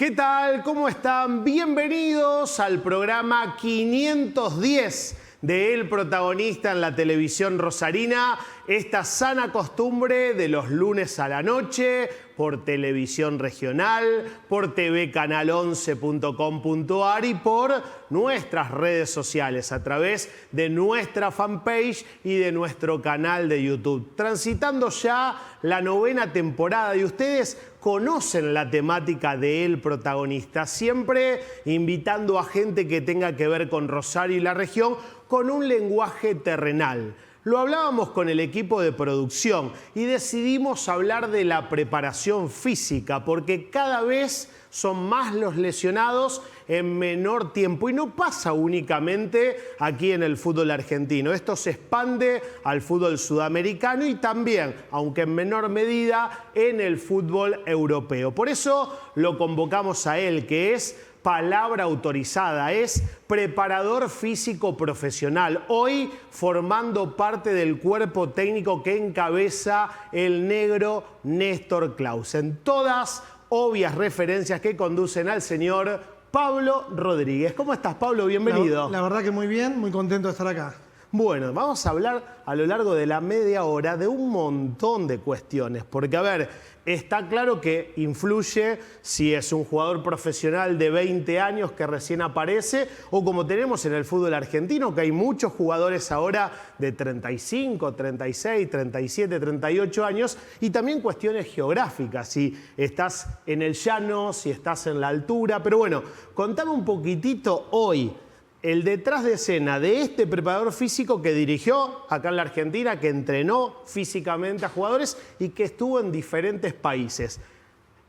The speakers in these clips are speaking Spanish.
¿Qué tal? ¿Cómo están? Bienvenidos al programa 510 de El Protagonista en la televisión rosarina. Esta sana costumbre de los lunes a la noche, por televisión regional, por tvcanal11.com.ar y por nuestras redes sociales a través de nuestra fanpage y de nuestro canal de YouTube. Transitando ya la 9ª temporada y ustedes conocen la temática de El Protagonista, siempre invitando a gente que tenga que ver con Rosario y la región con un lenguaje terrenal. Lo hablábamos con el equipo de producción y decidimos hablar de la preparación física porque cada vez son más los lesionados en menor tiempo y no pasa únicamente aquí en el fútbol argentino. Esto se expande al fútbol sudamericano y también, aunque en menor medida, en el fútbol europeo. Por eso lo convocamos a él, que es palabra autorizada, es preparador físico profesional, hoy formando parte del cuerpo técnico que encabeza el negro Néstor Clausen. Todas obvias referencias que conducen al señor Pablo Rodríguez. ¿Cómo estás, Pablo? Bienvenido. La verdad que muy bien, muy contento de estar acá. Bueno, vamos a hablar a lo largo de la media hora de un montón de cuestiones, porque a ver, está claro que influye si es un jugador profesional de 20 años que recién aparece o como tenemos en el fútbol argentino, que hay muchos jugadores ahora de 35, 36, 37, 38 años y también cuestiones geográficas, si estás en el llano, si estás en la altura, pero bueno, contame un poquitito hoy el detrás de escena de este preparador físico que dirigió acá en la Argentina, que entrenó físicamente a jugadores y que estuvo en diferentes países.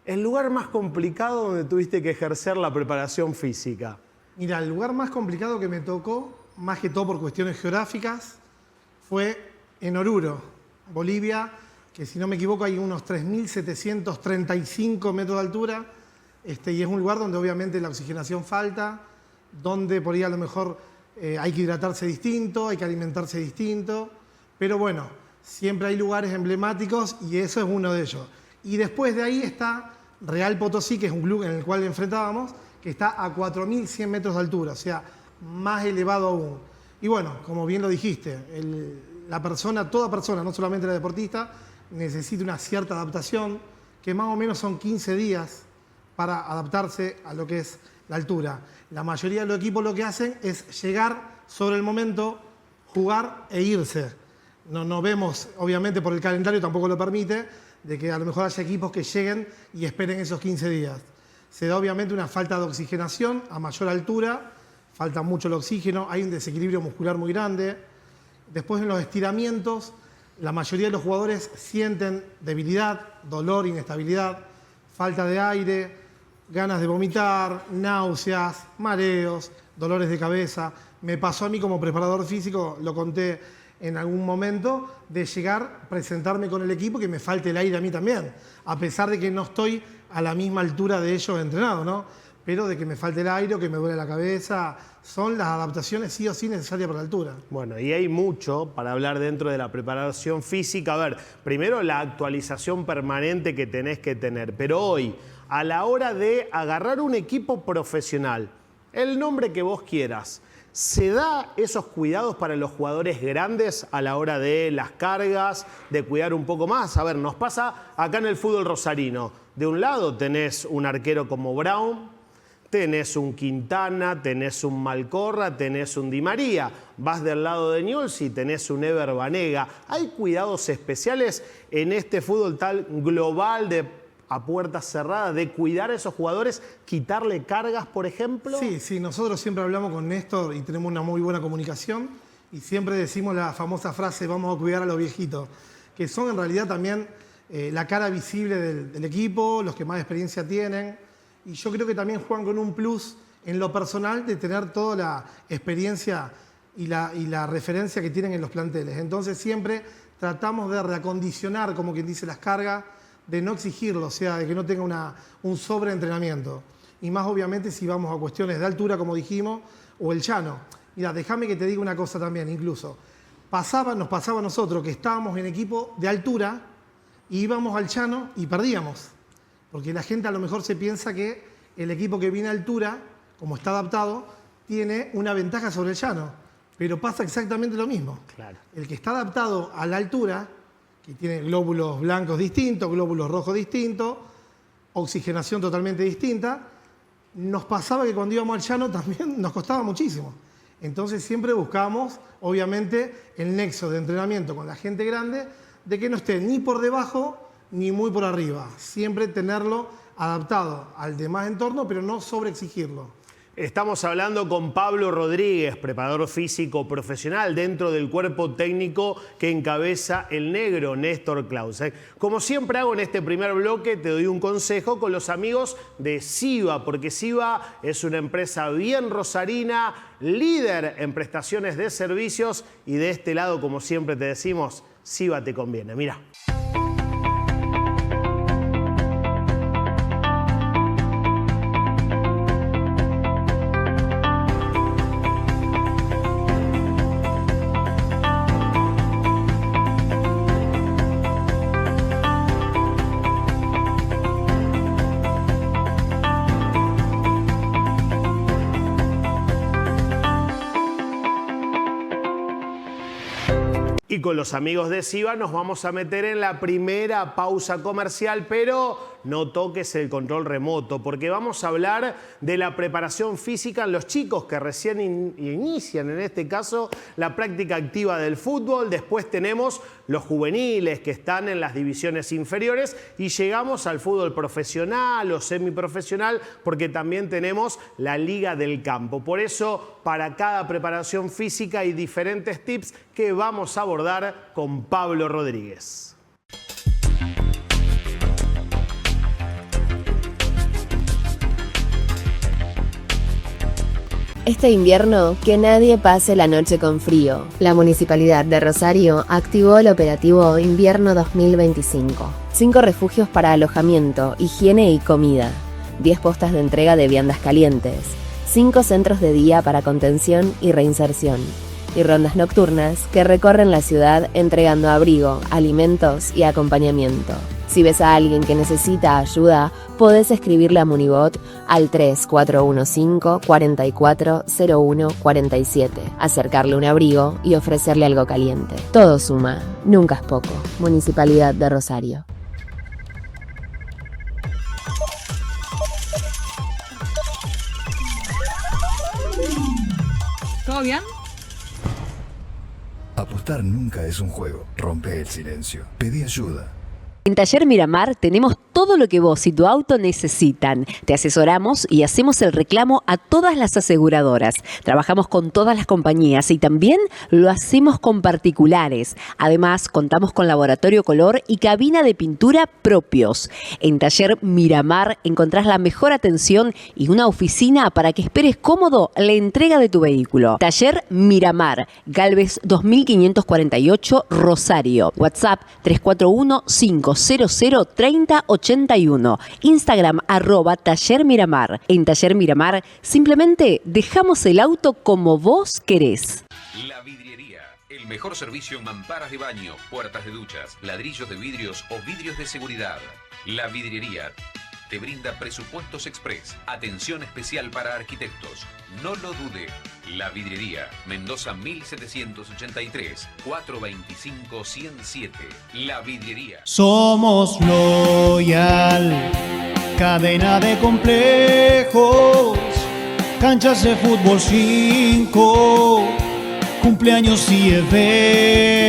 ¿El lugar más complicado donde tuviste que ejercer la preparación física? Mira, el lugar más complicado que me tocó, más que todo por cuestiones geográficas, fue en Oruro, Bolivia, que si no me equivoco hay unos 3.735 metros de altura, y es un lugar donde obviamente la oxigenación falta, donde por ahí a lo mejor hay que hidratarse distinto, hay que alimentarse distinto, pero bueno, siempre hay lugares emblemáticos y eso es uno de ellos. Y después de ahí está Real Potosí, que es un club en el cual enfrentábamos, que está a 4.100 metros de altura, o sea, más elevado aún. Y bueno, como bien lo dijiste, toda persona, no solamente la deportista, necesita una cierta adaptación, que más o menos son 15 días para adaptarse a lo que es la altura. La mayoría de los equipos lo que hacen es llegar sobre el momento, jugar e irse. No vemos, obviamente por el calendario tampoco lo permite, de que a lo mejor haya equipos que lleguen y esperen esos 15 días. Se da obviamente una falta de oxigenación a mayor altura, falta mucho el oxígeno, hay un desequilibrio muscular muy grande. Después en los estiramientos, la mayoría de los jugadores sienten debilidad, dolor, inestabilidad, falta de aire, ganas de vomitar, náuseas, mareos, dolores de cabeza. Me pasó a mí como preparador físico, lo conté en algún momento, de llegar, presentarme con el equipo, que me falte el aire a mí también, a pesar de que no estoy a la misma altura de ellos entrenados, ¿no? Pero de que me falte el aire o que me duele la cabeza, son las adaptaciones sí o sí necesarias para la altura. Bueno, y hay mucho para hablar dentro de la preparación física. A ver, primero la actualización permanente que tenés que tener, pero hoy, a la hora de agarrar un equipo profesional, el nombre que vos quieras, ¿se da esos cuidados para los jugadores grandes a la hora de las cargas, de cuidar un poco más? A ver, nos pasa acá en el fútbol rosarino. De un lado tenés un arquero como Brown, tenés un Quintana, tenés un Malcorra, tenés un Di María. Vas del lado de Newell's y tenés un Ever Banega. ¿Hay cuidados especiales en este fútbol tal global a puertas cerradas, de cuidar a esos jugadores, quitarle cargas, por ejemplo? Sí, nosotros siempre hablamos con Néstor y tenemos una muy buena comunicación y siempre decimos la famosa frase, vamos a cuidar a los viejitos, que son en realidad también la cara visible del equipo, los que más experiencia tienen, y yo creo que también juegan con un plus en lo personal de tener toda la experiencia y la referencia que tienen en los planteles. Entonces siempre tratamos de reacondicionar, como quien dice, las cargas, de no exigirlo, o sea, de que no tenga un sobreentrenamiento. Y más obviamente si vamos a cuestiones de altura, como dijimos, o el llano. Mira, déjame que te diga una cosa también, incluso. Nos pasaba a nosotros que estábamos en equipo de altura y íbamos al llano y perdíamos. Porque la gente a lo mejor se piensa que el equipo que viene a altura, como está adaptado, tiene una ventaja sobre el llano. Pero pasa exactamente lo mismo. Claro. El que está adaptado a la altura, que tiene glóbulos blancos distintos, glóbulos rojos distintos, oxigenación totalmente distinta, nos pasaba que cuando íbamos al llano también nos costaba muchísimo. Entonces siempre buscamos, obviamente, el nexo de entrenamiento con la gente grande, de que no esté ni por debajo ni muy por arriba. Siempre tenerlo adaptado al demás entorno, pero no sobreexigirlo. Estamos hablando con Pablo Rodríguez, preparador físico profesional dentro del cuerpo técnico que encabeza el negro Néstor Claus. Como siempre hago en este primer bloque, te doy un consejo con los amigos de Siva, porque Siva es una empresa bien rosarina, líder en prestaciones de servicios y de este lado, como siempre te decimos, Siva te conviene. Mirá. Y con los amigos de Siva nos vamos a meter en la primera pausa comercial, pero no toques el control remoto, porque vamos a hablar de la preparación física en los chicos que recién inician, en este caso, la práctica activa del fútbol. Después tenemos los juveniles que están en las divisiones inferiores y llegamos al fútbol profesional o semiprofesional, porque también tenemos la Liga del Campo. Por eso, para cada preparación física hay diferentes tips que vamos a abordar con Pablo Rodríguez. Este invierno, que nadie pase la noche con frío. La Municipalidad de Rosario activó el operativo Invierno 2025. 5 refugios para alojamiento, higiene y comida. 10 postas de entrega de viandas calientes. 5 centros de día para contención y reinserción. Y rondas nocturnas que recorren la ciudad entregando abrigo, alimentos y acompañamiento. Si ves a alguien que necesita ayuda, podés escribirle a Munibot al 3415 4401 47, acercarle un abrigo y ofrecerle algo caliente. Todo suma, nunca es poco. Municipalidad de Rosario. ¿Todo bien? Apostar nunca es un juego. Rompe el silencio. Pedí ayuda. En Taller Miramar tenemos todo lo que vos y tu auto necesitan. Te asesoramos y hacemos el reclamo a todas las aseguradoras. Trabajamos con todas las compañías y también lo hacemos con particulares. Además, contamos con laboratorio color y cabina de pintura propios. En Taller Miramar encontrás la mejor atención y una oficina para que esperes cómodo la entrega de tu vehículo. Taller Miramar, Galvez 2548, Rosario. WhatsApp 341-500-3081. Instagram @Taller Miramar. En Taller Miramar simplemente dejamos el auto como vos querés. La Vidriería, el mejor servicio en mamparas de baño, puertas de duchas, ladrillos de vidrios o vidrios de seguridad. La Vidriería te brinda presupuestos express, atención especial para arquitectos. No lo dude. La Vidriería, Mendoza 1783, 425-107. La Vidriería. Somos Loyal, cadena de complejos, canchas de fútbol 5, cumpleaños y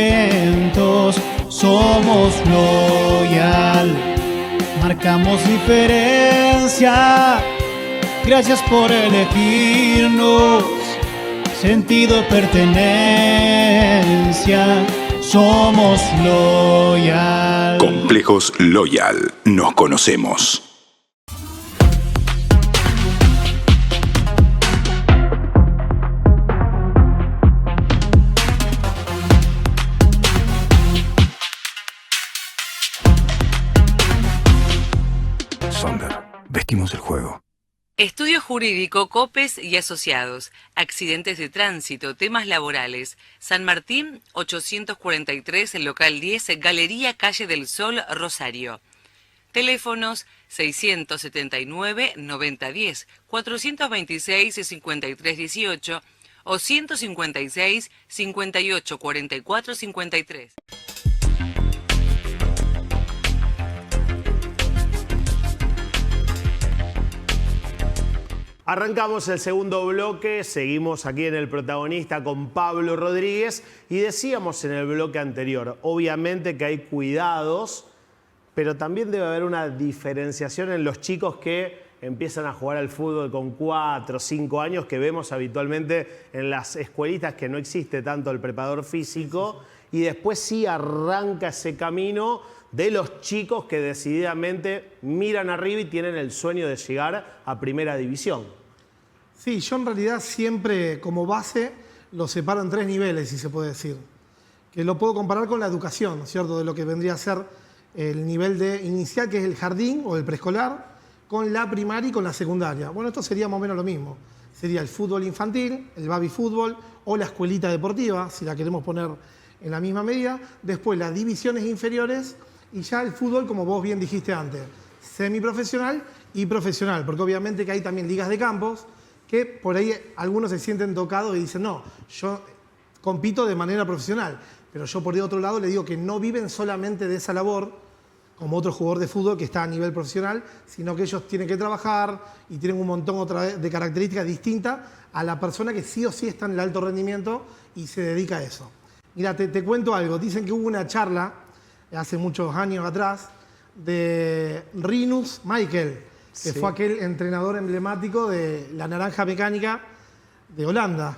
eventos. Somos Loyal, marcamos diferencia. Gracias por elegirnos, sentido de pertenencia. Somos Loyal. Complejos Loyal. Nos conocemos. Sonder, vestimos el juego. Estudio Jurídico, Copes y Asociados, Accidentes de Tránsito, Temas Laborales, San Martín 843, el local 10, Galería Calle del Sol, Rosario. Teléfonos 679-9010, 426-5318 o 156-5844-53. Arrancamos el segundo bloque, seguimos aquí en El Protagonista con Pablo Rodríguez y decíamos en el bloque anterior, obviamente que hay cuidados, pero también debe haber una diferenciación en los chicos que empiezan a jugar al fútbol con 4 o 5 años, que vemos habitualmente en las escuelitas que no existe tanto el preparador físico, y después sí arranca ese camino de los chicos que decididamente miran arriba y tienen el sueño de llegar a primera división. Sí, yo en realidad siempre como base lo separo en 3 niveles, si se puede decir. Que lo puedo comparar con la educación, ¿cierto? De lo que vendría a ser el nivel de inicial, que es el jardín o el preescolar, con la primaria y con la secundaria. Bueno, esto sería más o menos lo mismo. Sería el fútbol infantil, el baby fútbol o la escuelita deportiva, si la queremos poner en la misma medida. Después las divisiones inferiores y ya el fútbol, como vos bien dijiste antes, semiprofesional y profesional, porque obviamente que hay también ligas de campos que por ahí algunos se sienten tocados y dicen, no, yo compito de manera profesional, pero yo por el otro lado le digo que no viven solamente de esa labor, como otro jugador de fútbol que está a nivel profesional, sino que ellos tienen que trabajar y tienen un montón otra vez de características distintas a la persona que sí o sí está en el alto rendimiento y se dedica a eso. Mira, te cuento algo. Dicen que hubo una charla hace muchos años atrás de Rinus Michels, que fue aquel entrenador emblemático de la naranja mecánica de Holanda.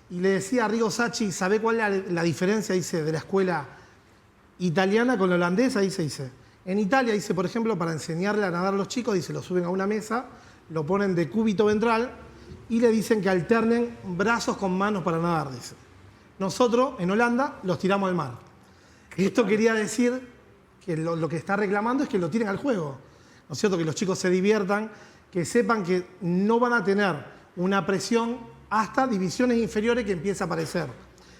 Y le decía a Arrigo Sacchi, ¿sabe cuál es la diferencia, dice, de la escuela italiana con la holandesa? Dice. En Italia, dice, por ejemplo, para enseñarle a nadar a los chicos, dice, lo suben a una mesa, lo ponen de cúbito ventral y le dicen que alternen brazos con manos para nadar, dice. Nosotros, en Holanda, los tiramos al mar. Esto quería decir que lo que está reclamando es que lo tiren al juego. ¿No es cierto? Que los chicos se diviertan, que sepan que no van a tener una presión hasta divisiones inferiores que empieza a aparecer.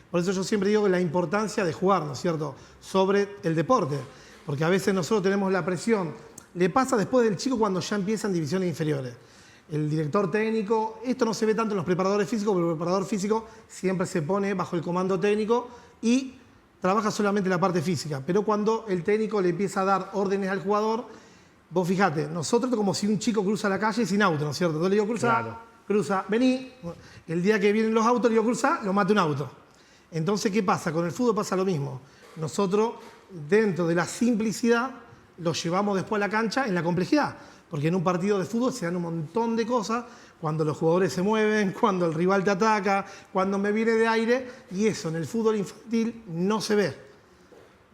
Por eso yo siempre digo que la importancia de jugar, ¿no es cierto?, sobre el deporte. Porque a veces nosotros tenemos la presión. Le pasa después del chico cuando ya empiezan divisiones inferiores. El director técnico, esto no se ve tanto en los preparadores físicos, pero el preparador físico siempre se pone bajo el comando técnico y trabaja solamente la parte física. Pero cuando el técnico le empieza a dar órdenes al jugador, vos fijate, nosotros como si un chico cruza la calle sin auto, ¿no es cierto? Entonces le digo, cruza, vení. El día que vienen los autos, le digo, cruza, lo mata un auto. Entonces, ¿qué pasa? Con el fútbol pasa lo mismo. Nosotros, dentro de la simplicidad, lo llevamos después a la cancha en la complejidad. Porque en un partido de fútbol se dan un montón de cosas, cuando los jugadores se mueven, cuando el rival te ataca, cuando me viene de aire, y eso en el fútbol infantil no se ve.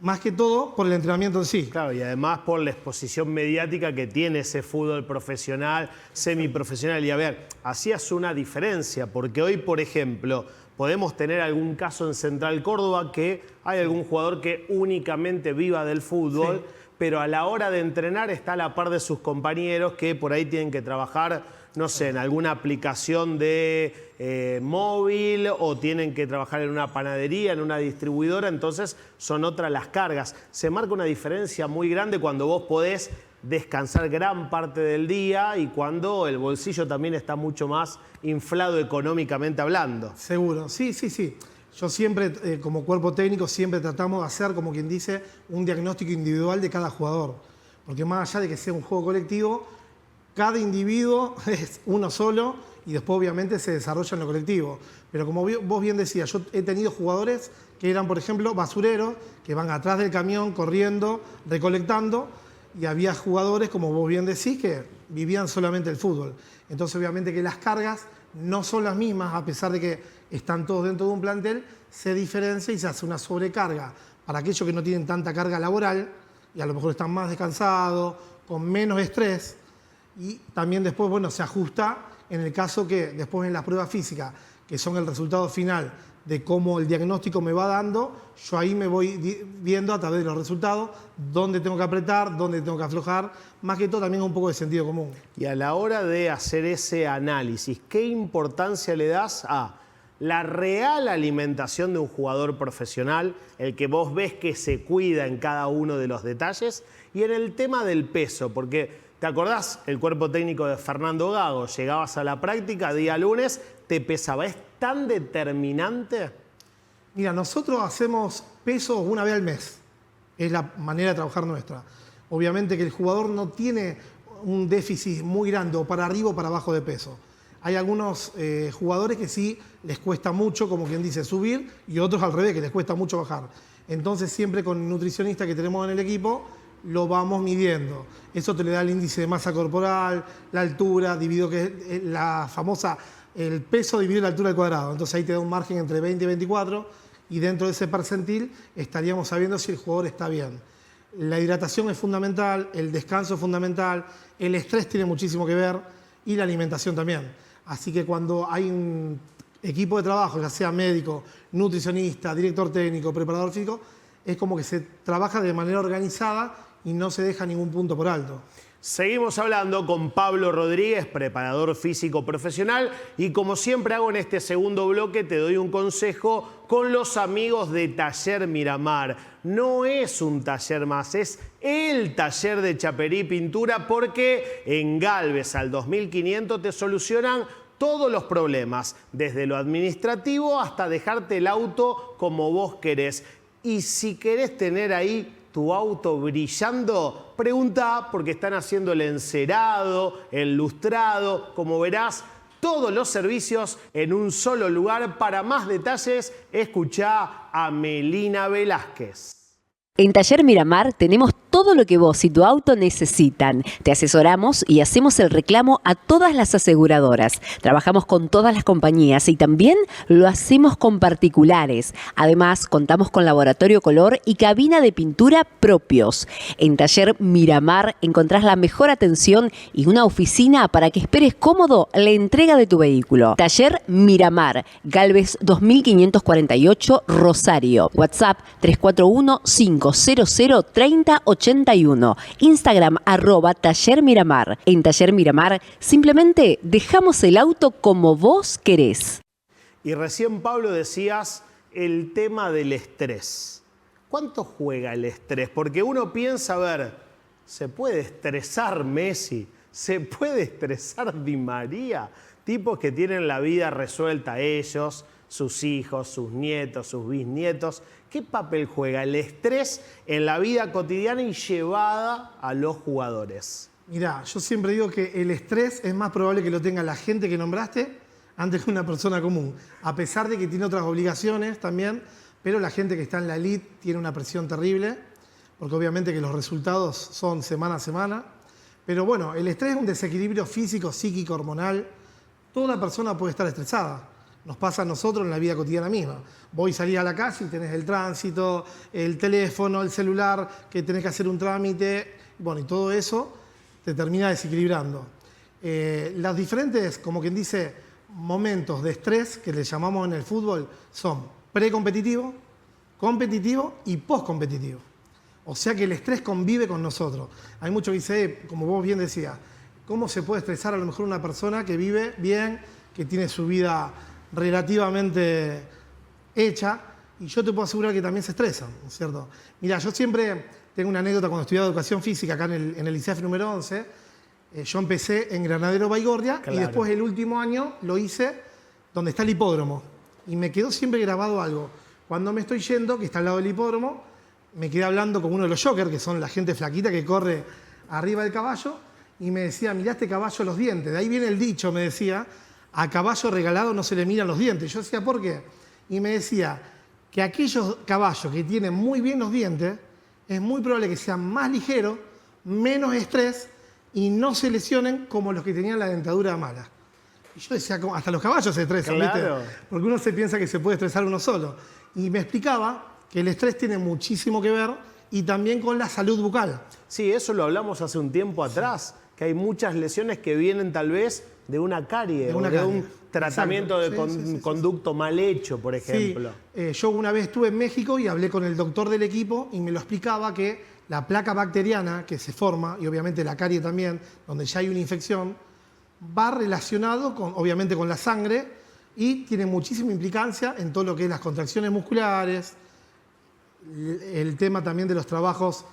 Más que todo por el entrenamiento en sí. Claro, y además por la exposición mediática que tiene ese fútbol profesional, semiprofesional. Y a ver, hacías una diferencia, porque hoy, por ejemplo, podemos tener algún caso en Central Córdoba que hay algún jugador que únicamente viva del fútbol, sí, pero a la hora de entrenar está a la par de sus compañeros que por ahí tienen que trabajar, no sé, en alguna aplicación de móvil o tienen que trabajar en una panadería, en una distribuidora, entonces son otras las cargas. Se marca una diferencia muy grande cuando vos podés descansar gran parte del día y cuando el bolsillo también está mucho más inflado económicamente hablando. Seguro, sí. Yo siempre, como cuerpo técnico, siempre tratamos de hacer, como quien dice, un diagnóstico individual de cada jugador. Porque más allá de que sea un juego colectivo, cada individuo es uno solo y después obviamente se desarrolla en lo colectivo. Pero como vos bien decías, yo he tenido jugadores que eran, por ejemplo, basureros, que van atrás del camión corriendo, recolectando, y había jugadores, como vos bien decís, que vivían solamente el fútbol. Entonces obviamente que las cargas no son las mismas, a pesar de que están todos dentro de un plantel, se diferencia y se hace una sobrecarga para aquellos que no tienen tanta carga laboral y a lo mejor están más descansados, con menos estrés, y también después, bueno, se ajusta en el caso que después en las pruebas físicas, que son el resultado final de cómo el diagnóstico me va dando, yo ahí me voy viendo a través de los resultados dónde tengo que apretar, dónde tengo que aflojar, más que todo también un poco de sentido común. Y a la hora de hacer ese análisis, ¿qué importancia le das a la real alimentación de un jugador profesional, el que vos ves que se cuida en cada uno de los detalles, y en el tema del peso, porque ¿te acordás el cuerpo técnico de Fernando Gago? Llegabas a la práctica, día lunes, te pesaba. ¿Es tan determinante? Mira, nosotros hacemos peso una vez al mes. Es la manera de trabajar nuestra. Obviamente que el jugador no tiene un déficit muy grande, o para arriba o para abajo de peso. Hay algunos jugadores que sí les cuesta mucho, como quien dice, subir, y otros al revés, que les cuesta mucho bajar. Entonces siempre con el nutricionista que tenemos en el equipo lo vamos midiendo. Eso te le da el índice de masa corporal, la altura, dividido, que es la famosa, el peso dividido la altura al cuadrado. Entonces ahí te da un margen entre 20 y 24, y dentro de ese percentil estaríamos sabiendo si el jugador está bien. La hidratación es fundamental, el descanso es fundamental, el estrés tiene muchísimo que ver, y la alimentación también. Así que cuando hay un equipo de trabajo, ya sea médico, nutricionista, director técnico, preparador físico, es como que se trabaja de manera organizada y no se deja ningún punto por alto. Seguimos hablando con Pablo Rodríguez, preparador físico profesional, y como siempre hago en este segundo bloque, te doy un consejo con los amigos de Taller Miramar. No es un taller más, es el taller de chapería y pintura, porque en Galvez al 2500 te solucionan todos los problemas, desde lo administrativo hasta dejarte el auto como vos querés. Y si querés tener ahí tu auto brillando, pregunta, porque están haciendo el encerado, el lustrado, como verás, todos los servicios en un solo lugar. Para más detalles, escuchá a Melina Velázquez. En Taller Miramar tenemos todo lo que vos y tu auto necesitan. Te asesoramos y hacemos el reclamo a todas las aseguradoras. Trabajamos con todas las compañías y también lo hacemos con particulares. Además, contamos con laboratorio color y cabina de pintura propios. En Taller Miramar encontrás la mejor atención y una oficina para que esperes cómodo la entrega de tu vehículo. Taller Miramar, Galvez 2548, Rosario. WhatsApp 341-500-3081. Instagram @Taller Miramar. En Taller Miramar simplemente dejamos el auto como vos querés. Y recién, Pablo, decías el tema del estrés. ¿Cuánto juega el estrés? Porque uno piensa, a ver, ¿se puede estresar Messi? ¿Se puede estresar Di María? Tipos que tienen la vida resuelta ellos, sus hijos, sus nietos, sus bisnietos. ¿Qué papel juega el estrés en la vida cotidiana y llevada a los jugadores? Mirá, yo siempre digo que el estrés es más probable que lo tenga la gente que nombraste antes que una persona común. A pesar de que tiene otras obligaciones también, pero la gente que está en la elite tiene una presión terrible, porque obviamente que los resultados son semana a semana. Pero bueno, el estrés es un desequilibrio físico, psíquico, hormonal. Toda persona puede estar estresada. Nos pasa a nosotros en la vida cotidiana misma. Vos salís a la calle y tenés el tránsito, el teléfono, el celular, que tenés que hacer un trámite. Bueno, y todo eso te termina desequilibrando. Los diferentes, como quien dice, momentos de estrés que le llamamos en el fútbol son precompetitivo, competitivo y postcompetitivo. O sea que el estrés convive con nosotros. Hay mucho que dice, como vos bien decías, ¿cómo se puede estresar a lo mejor una persona que vive bien, que tiene su vida relativamente hecha? Y yo te puedo asegurar que también se estresan, ¿no es cierto? Mira, yo siempre tengo una anécdota cuando estudiaba educación física acá en el ICEF número 11. Yo empecé en Granadero Baigorria, claro, y después el último año lo hice donde está el hipódromo. Y me quedó siempre grabado algo. Cuando me estoy yendo, que está al lado del hipódromo, me quedé hablando con uno de los jokers, que son la gente flaquita que corre arriba del caballo, y me decía, mirá este caballo los dientes. De ahí viene el dicho, me decía, a caballo regalado no se le miran los dientes. Yo decía, ¿por qué? Y me decía que aquellos caballos que tienen muy bien los dientes, es muy probable que sean más ligeros, menos estrés y no se lesionen como los que tenían la dentadura mala. Y yo decía, hasta los caballos se estresan, claro, ¿viste? Porque uno se piensa que se puede estresar uno solo. Y me explicaba que el estrés tiene muchísimo que ver y también con la salud bucal. Sí, eso lo hablamos hace un tiempo atrás, que hay muchas lesiones que vienen tal vez de una carie, de un tratamiento de conducto mal hecho, por ejemplo. Sí. Yo una vez estuve en México y hablé con el doctor del equipo y me lo explicaba que la placa bacteriana que se forma, y obviamente la carie también, donde ya hay una infección, va relacionado con, obviamente con la sangre, y tiene muchísima implicancia en todo lo que es las contracciones musculares, el tema también de los trabajos,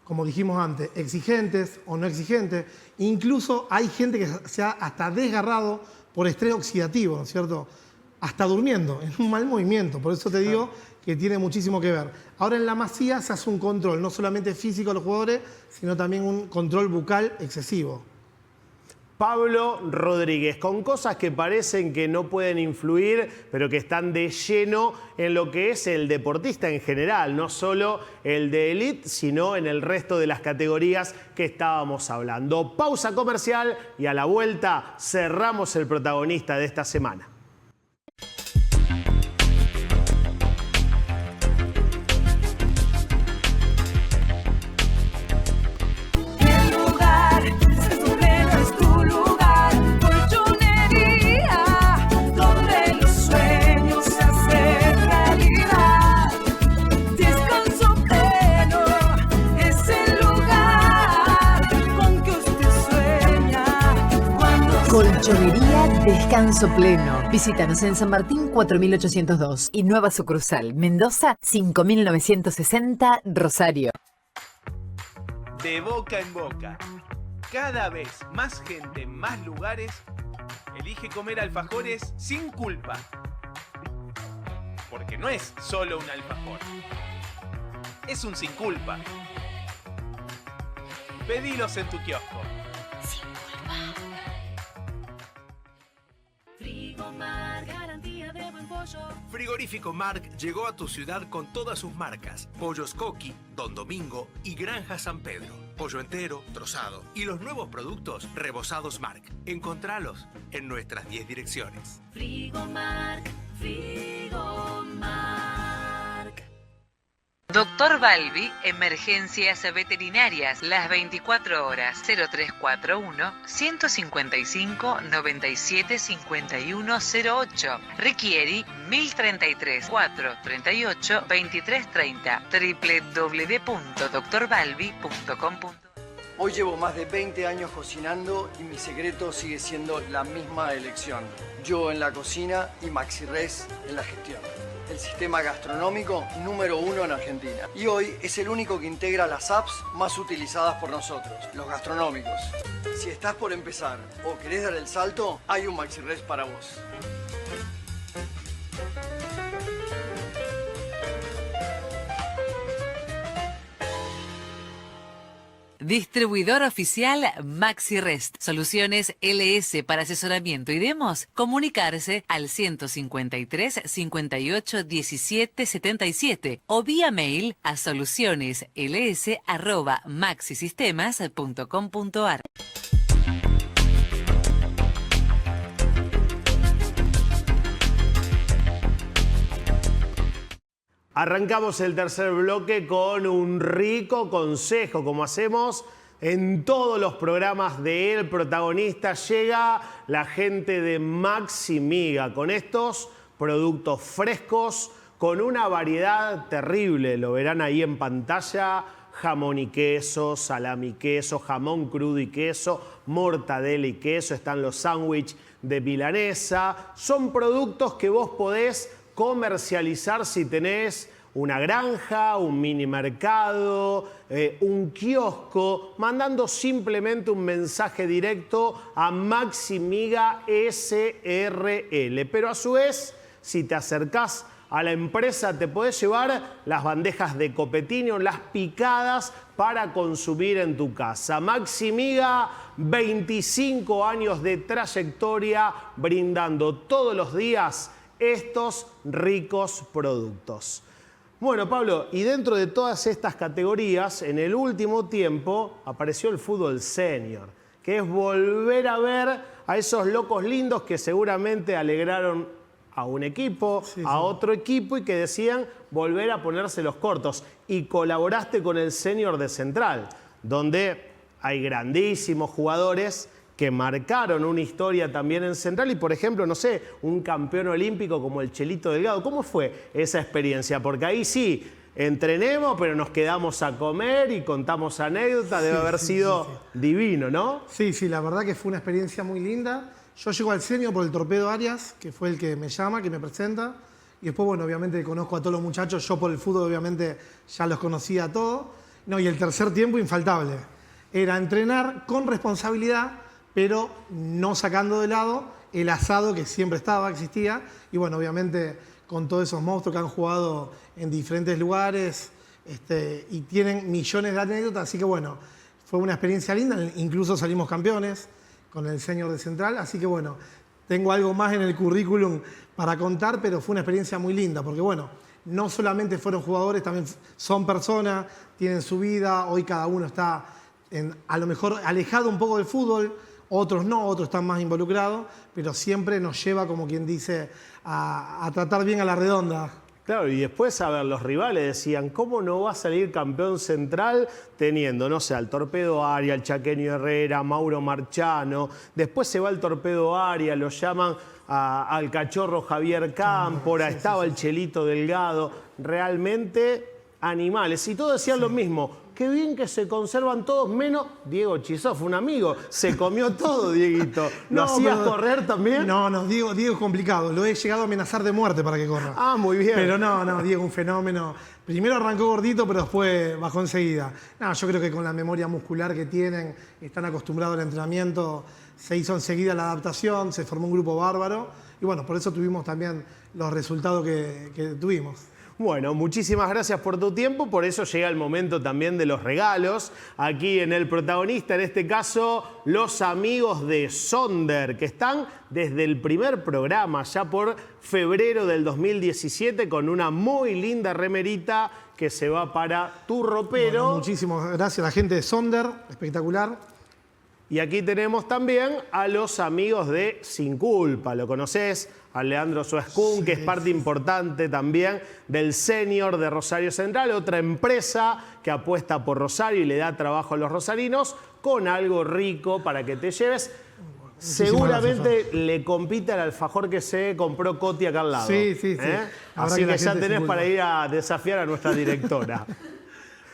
como dijimos antes, exigentes o no exigentes. Incluso hay gente que se ha hasta desgarrado por estrés oxidativo, ¿no es cierto? Hasta durmiendo, en un mal movimiento. Por eso te digo que tiene muchísimo que ver. Ahora en la masía se hace un control, no solamente físico de los jugadores, sino también un control bucal excesivo. Pablo Rodríguez, con cosas que parecen que no pueden influir, pero que están de lleno en lo que es el deportista en general, no solo el de élite, sino en el resto de las categorías que estábamos hablando. Pausa comercial y a la vuelta cerramos el protagonista de esta semana. Colchonería Descanso Pleno. Visítanos en San Martín 4802 y nueva sucursal Mendoza 5960 Rosario. De boca en boca. Cada vez más gente en más lugares elige comer alfajores sin culpa. Porque no es solo un alfajor. Es un sin culpa. Pedilos en tu kiosco. Sin culpa. Frigomar, garantía de buen pollo. Frigorífico Marc llegó a tu ciudad con todas sus marcas: Pollos Coqui, Don Domingo y Granja San Pedro. Pollo entero, trozado y los nuevos productos rebozados Marc. Encontralos en nuestras 10 direcciones. Frigomar, Frigomar. Doctor Balbi, emergencias veterinarias, las 24 horas, 0341-155-975108. Richieri 1033 438 2330 www.doctorbalbi.com. Hoy llevo más de 20 años cocinando y mi secreto sigue siendo la misma elección. Yo en la cocina y MaxiRes en la gestión. El sistema gastronómico número 1 en Argentina. Y hoy es el único que integra las apps más utilizadas por nosotros, los gastronómicos. Si estás por empezar o querés dar el salto, hay un MaxiRes para vos. Distribuidor oficial MaxiRest. Soluciones LS para asesoramiento y demos. Comunicarse al 153 58 17 77 o vía mail a solucionesls@maxisistemas.com.ar. Arrancamos el tercer bloque con un rico consejo, como hacemos en todos los programas de El Protagonista. Llega la gente de Maximiga con estos productos frescos, con una variedad terrible. Lo verán ahí en pantalla: jamón y queso, salami y queso, jamón crudo y queso, mortadela y queso. Están los sándwiches de milanesa. Son productos que vos podés comercializar si tenés una granja, un mini mercado, un kiosco, mandando simplemente un mensaje directo a Maximiga SRL. Pero a su vez, si te acercás a la empresa, te podés llevar las bandejas de Copetino, las picadas para consumir en tu casa. Maximiga, 25 años de trayectoria, brindando todos los días estos ricos productos. Bueno, Pablo, y dentro de todas estas categorías, en el último tiempo apareció el fútbol senior, que es volver a ver a esos locos lindos que seguramente alegraron a un equipo, a otro equipo, y que decían volver a ponerse los cortos. Y colaboraste con el senior de Central, donde hay grandísimos jugadores que marcaron una historia también en Central y, por ejemplo, no sé, un campeón olímpico como el Chelito Delgado. ¿Cómo fue esa experiencia? Porque ahí sí, entrenemos, pero nos quedamos a comer y contamos anécdotas. Debe haber sido divino, ¿no? Sí, la verdad que fue una experiencia muy linda. Yo llego al senior por el Torpedo Arias, que fue el que me llama, que me presenta. Y después, bueno, obviamente conozco a todos los muchachos. Yo por el fútbol, obviamente, ya los conocía a todos. No, y el tercer tiempo, infaltable. Era entrenar con responsabilidad, pero no sacando de lado el asado que siempre existía. Y bueno, obviamente, con todos esos monstruos que han jugado en diferentes lugares y tienen millones de anécdotas. Así que bueno, fue una experiencia linda. Incluso salimos campeones con el senior de Central. Así que bueno, tengo algo más en el currículum para contar, pero fue una experiencia muy linda, porque bueno, no solamente fueron jugadores, también son personas, tienen su vida, hoy cada uno está a lo mejor alejado un poco del fútbol, otros no, otros están más involucrados, pero siempre nos lleva, como quien dice, a tratar bien a la redonda. Claro, y después, a ver, los rivales decían, ¿cómo no va a salir campeón Central teniendo, no sé, al Torpedo Aria, al Chaqueño Herrera, Mauro Marchano? Después se va al Torpedo Aria, lo llaman al Cachorro Javier Cámpora, estaba el Chelito Delgado. Realmente animales. Y todos decían lo mismo. Qué bien que se conservan todos, menos Diego Chisoff, un amigo. Se comió todo, Dieguito. ¿Lo hacías correr también? No, Diego es complicado. Lo he llegado a amenazar de muerte para que corra. Ah, muy bien. Pero no, Diego, un fenómeno. Primero arrancó gordito, pero después bajó enseguida. No, yo creo que con la memoria muscular que tienen, están acostumbrados al entrenamiento, se hizo enseguida la adaptación, se formó un grupo bárbaro. Y bueno, por eso tuvimos también los resultados que tuvimos. Bueno, muchísimas gracias por tu tiempo, por eso llega el momento también de los regalos. Aquí en El Protagonista, en este caso, los amigos de Sonder, que están desde el primer programa, ya por febrero del 2017, con una muy linda remerita que se va para tu ropero. Bueno, muchísimas gracias a la gente de Sonder, espectacular. Y aquí tenemos también a los amigos de Sin Culpa, ¿lo conoces? A Leandro Suescún, que es parte importante también del senior de Rosario Central, otra empresa que apuesta por Rosario y le da trabajo a los rosarinos con algo rico para que te lleves. Seguramente le compite al alfajor que se compró Coti acá al lado. Sí. Así que ya tenés para ir a desafiar a nuestra directora.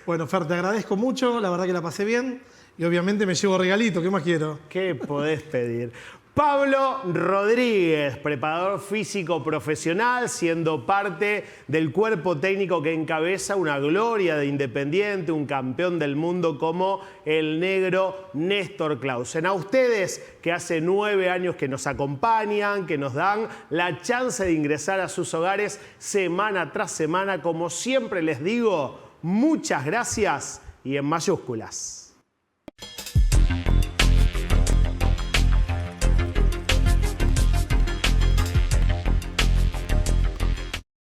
Bueno, Fer, te agradezco mucho, la verdad que la pasé bien. Y obviamente me llevo regalito, ¿qué más quiero? ¿Qué podés pedir? Pablo Rodríguez, preparador físico profesional, siendo parte del cuerpo técnico que encabeza una gloria de Independiente, un campeón del mundo como el negro Néstor Clausen. A ustedes que hace 9 años que nos acompañan, que nos dan la chance de ingresar a sus hogares semana tras semana, como siempre les digo, muchas gracias y en mayúsculas.